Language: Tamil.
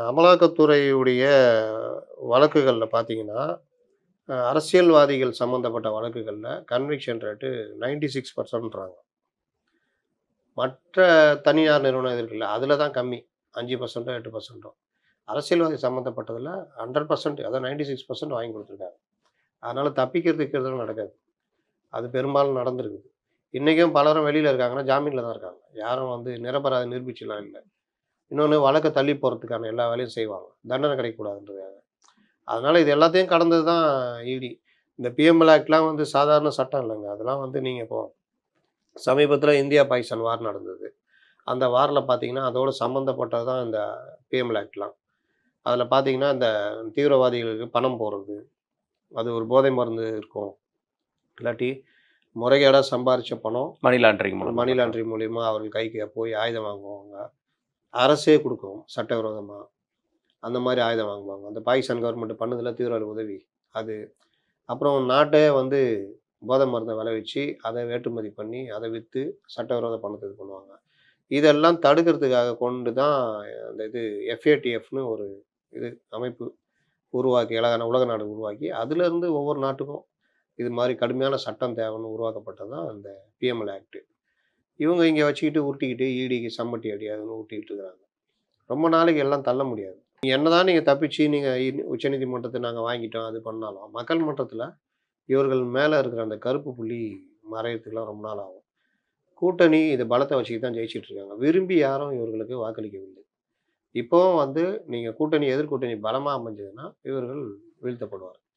அமலாக்கத்துறையுடைய வழக்குகள்ல பார்த்தீங்கன்னா, அரசியல்வாதிகள் சம்மந்தப்பட்ட வழக்குகள்ல கன்விக்ஷன் ரேட்டு 96%ன்றாங்க. மற்ற தனியார் நிறுவனம் இருக்குல்ல, அதில தான் கம்மி. 5%, 8%. அரசியல்வாதி சம்மந்தப்பட்டதில 100% அதாவது 96% வாங்கி குடுத்துருக்காங்க. அதனால தப்பிக்கிறதுக்கு எதுவும் நடக்காது. அது பெரும்பாலும் நடந்திருக்குது. இன்னைக்கும் பலரும் வெளியில இருக்காங்கன்னா, ஜாமீன்ல தான் இருக்காங்க. யாரும் வந்து நிரபராதி நிரூபிச்சுலாம் இல்ல. இன்னொன்னு வழக்க தள்ளி போறதுக்கான எல்லா வேலையும் செய்வாங்க. தண்டனை கிடைக்கக்கூடாதுன்றதுக்காக. அதனால இது எல்லாத்தையும் கடந்தது தான் ஈடி. இந்த பிஎம்எல் ஆக்ட்லாம் வந்து சாதாரண சட்டம் இல்லங்க. அதெல்லாம் வந்து நீங்க இப்போ சமீபத்தில இந்தியா பாகிஸ்தான் வார் நடந்தது. அந்த வார்ல பார்த்தீங்கன்னா, அதோட சம்மந்தப்பட்டது தான் இந்த பிஎம்எல் ஆக்ட்லாம். அதில பார்த்தீங்கன்னா, இந்த தீவிரவாதிகளுக்கு பணம் போறது, அது ஒரு போதை மருந்து இருக்கும். இல்லாட்டி முறைகேடா சம்பாரிச்ச பணம் மணி லாண்டரிங் மூலமா மணி லாண்டரிங் மூலியமா அவர்கள் கைக்கு போய் ஆயுதம் வாங்குவாங்க. அரசே குடுக்கும் சட்டவிரோதமா. அந்த மாரி ஆயுதம் வாங்குவாங்க. அந்த பாகிஸ்தான் கவர்மெண்ட் பண்ணுதுல்ல தீவிரவாத உதவி. அது. அப்புறம் நாட்டே வந்து போதை மருந்த விளைவிச்சு, அத ஏற்றுமதி பண்ணி, அத வித்து சட்டவிரோத பணத்த இது பண்ணுவாங்க. இதெல்லாம் தடுக்கிறதுக்காக கொண்டு தான் அந்த இது எஃப்ஏடிஎஃப்னு ஒரு இது அமைப்பு உருவாக்கி, உலக நாடு உருவாக்கி, அதிலிருந்து ஒவ்வொரு நாட்டுக்கும் இது மாரி கடுமையான சட்டம் தேவைன்னு உருவாக்கப்பட்டது தான் இந்த பிஎம்எல் ஆக்ட். இவங்க இங்க வச்சுக்கிட்டு உருட்டிக்கிட்டு ஈடிக்கு சம்மட்டி அடி அதுன்னு உருட்டிக்கிட்டு இருக்கிறாங்க. ரொம்ப நாளைக்கு எல்லாம் தள்ள முடியாது. என்னதான் நீங்க தப்பிச்சு நீங்க உச்சநீதிமன்றத்த நாங்க வாங்கிட்டோம், அது பண்ணாலும், மக்கள் மன்றத்தில இவர்கள் மேல இருக்கிற அந்த கருப்பு புள்ளி மறையறதுக்குலாம் ரொம்ப நாள் ஆகும். கூட்டணி இது பலத்த வச்சுக்கிட்டு தான் ஜெயிச்சுட்டு இருக்காங்க. விரும்பி யாரும் இவர்களுக்கு வாக்களிக்கவில்லை. இப்பவும் வந்து நீங்க கூட்டணி எதிர் கூட்டணி பலமா அமைஞ்சதுன்னா, இவர்கள் வீழ்த்தப்படுவார்கள்.